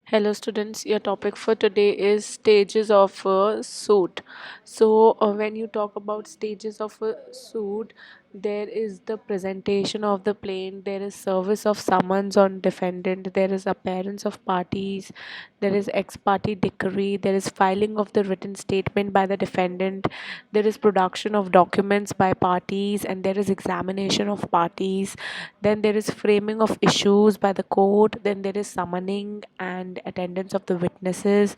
Hello students, your topic for today is stages of a suit. When you talk about stages of a suit, there is the presentation of the plaint, there is service of summons on defendant, there is appearance of parties, there is ex parte decree, there is filing of the written statement by the defendant, there is production of documents by parties, and there is examination of parties. Then there is framing of issues by the court. Then there is summoning and attendance of the witnesses.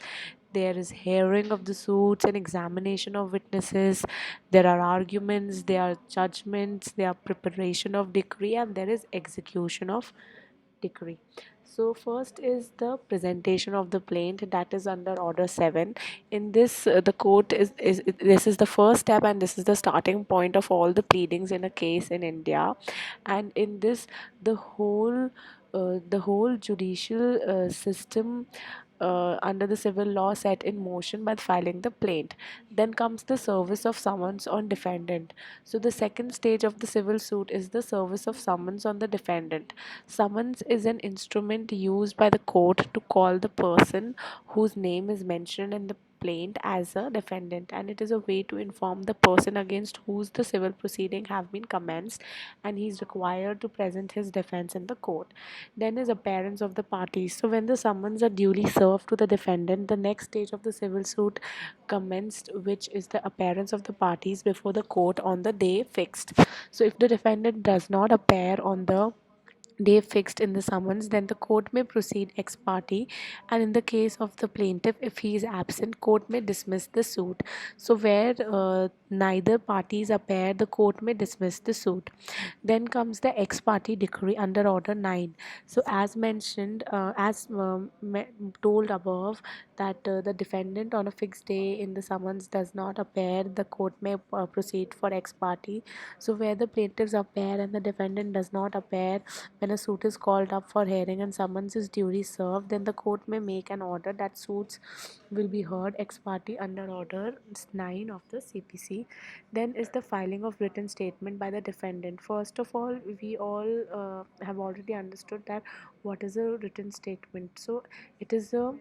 There is hearing of the suits and examination of witnesses. There are arguments, there are judgments, there are preparation of decree, and there is execution of decree. So first is the presentation of the plaint, that is under order 7. In this the court is this is the first step, and this is the starting point of all the pleadings in a case in India. And in this, the whole judicial system under the civil law set in motion by filing the plaint. Then comes the service of summons on defendant. So the second stage of the civil suit is the service of summons on the defendant. Summons is an instrument used by the court to call the person whose name is mentioned in the plaint as a defendant, and it is a way to inform the person against whose the civil proceeding have been commenced, and he is required to present his defense in the court. Then is appearance of the parties. So when the summons are duly served to the defendant, the next stage of the civil suit commenced, which is the appearance of the parties before the court on the day fixed. So if the defendant does not appear on the day fixed in the summons, then the court may proceed ex parte, and in the case of the plaintiff, if he is absent, court may dismiss the suit. So where neither parties appear, the court may dismiss the suit. Then comes the ex parte decree under order 9. So as mentioned, told above, that the defendant on a fixed day in the summons does not appear, the court may proceed for ex parte. So where the plaintiffs appear and the defendant does not appear, when a suit is called up for hearing and summons is duly served, then the court may make an order that suits will be heard ex parte under order 9 of the CPC. Then is the filing of written statement by the defendant. First of all, we all have already understood that what is a written statement. So it is a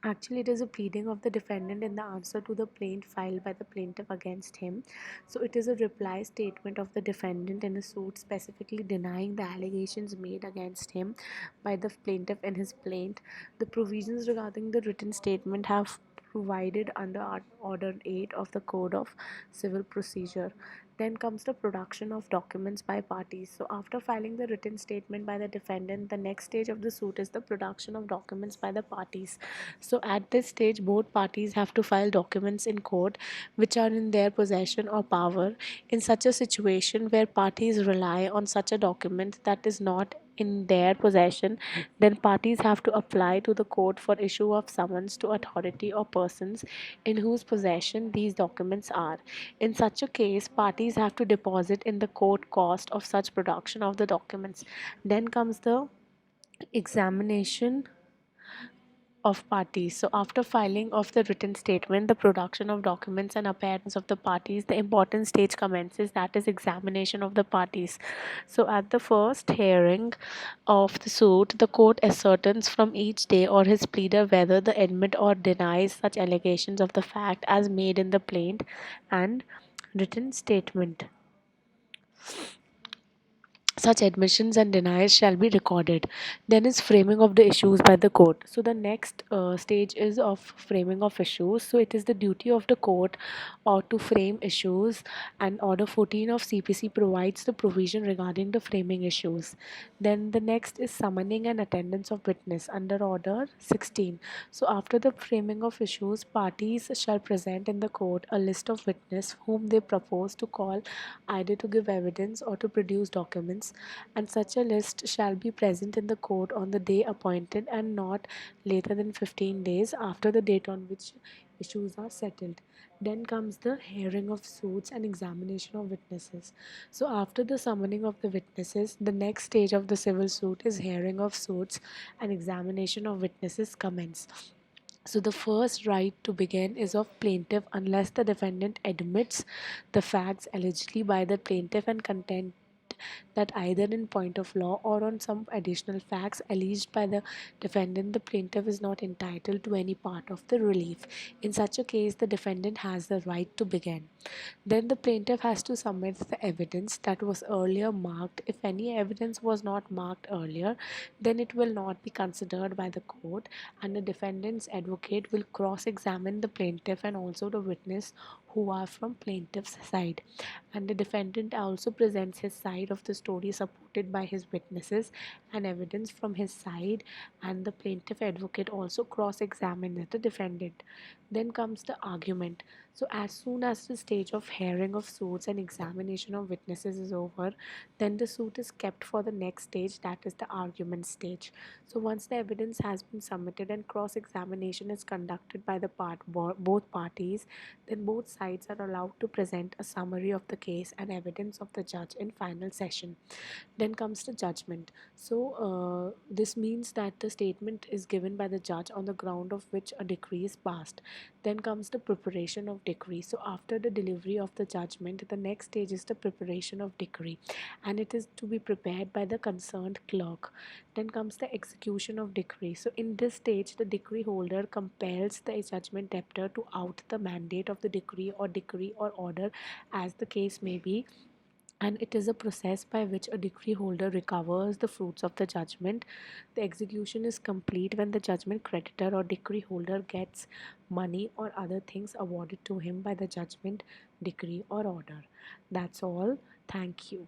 actually, it is a pleading of the defendant in the answer to the plaint filed by the plaintiff against him. So, it is a reply statement of the defendant in a suit specifically denying the allegations made against him by the plaintiff in his plaint. The provisions regarding the written statement have provided under Order 8 of the Code of Civil Procedure. Then comes the production of documents by parties. So, after filing the written statement by the defendant, the next stage of the suit is the production of documents by the parties. So, at this stage, both parties have to file documents in court which are in their possession or power. In such a situation where parties rely on such a document that is not in their possession, then parties have to apply to the court for issue of summons to authority or persons in whose possession these documents are. In such a case, parties have to deposit in the court cost of such production of the documents. Then comes the examination of parties. So, after filing of the written statement, the production of documents, and appearance of the parties, the important stage commences, that is, examination of the parties. So, at the first hearing of the suit, the court ascertains from each day or his pleader whether the admit or denies such allegations of the fact as made in the plaint and written statement. Such admissions and denials shall be recorded. Then is framing of the issues by the court. So the next stage is of framing of issues. So it is the duty of the court or to frame issues, and order 14 of CPC provides the provision regarding the framing issues. Then the next is summoning and attendance of witness under order 16. So after the framing of issues, parties shall present in the court a list of witnesses whom they propose to call, either to give evidence or to produce documents, and such a list shall be present in the court on the day appointed and not later than 15 days after the date on which issues are settled. Then comes the hearing of suits and examination of witnesses. So, after the summoning of the witnesses, the next stage of the civil suit is hearing of suits and examination of witnesses commence. So the first right to begin is of plaintiff unless the defendant admits the facts allegedly by the plaintiff and contend that either in point of law or on some additional facts alleged by the defendant, the plaintiff is not entitled to any part of the relief. In such a case, the defendant has the right to begin. Then the plaintiff has to submit the evidence that was earlier marked. If any evidence was not marked earlier, then it will not be considered by the court, and the defendant's advocate will cross examine the plaintiff and also the witness who are from plaintiff's side. And the defendant also presents his side of the story supported by his witnesses and evidence from his side, and the plaintiff advocate also cross examines the defendant. Then comes the argument. So, as soon as the stage of hearing of suits and examination of witnesses is over, then the suit is kept for the next stage, that is the argument stage. So, once the evidence has been submitted and cross examination is conducted by the both parties, then both sides are allowed to present a summary of the case and evidence of the judge in final session. Then comes the judgment. So, this means that the statement is given by the judge on the ground of which a decree is passed. Then comes the preparation of decree. So, after the delivery of the judgment, the next stage is the preparation of decree, and it is to be prepared by the concerned clerk. Then comes the execution of decree. So, in this stage, the decree holder compels the judgment debtor to out the mandate of the decree or order, as the case may be, and it is a process by which a decree holder recovers the fruits of the judgment. The execution is complete when the judgment creditor or decree holder gets money or other things awarded to him by the judgment, decree, or order. That's all. Thank you.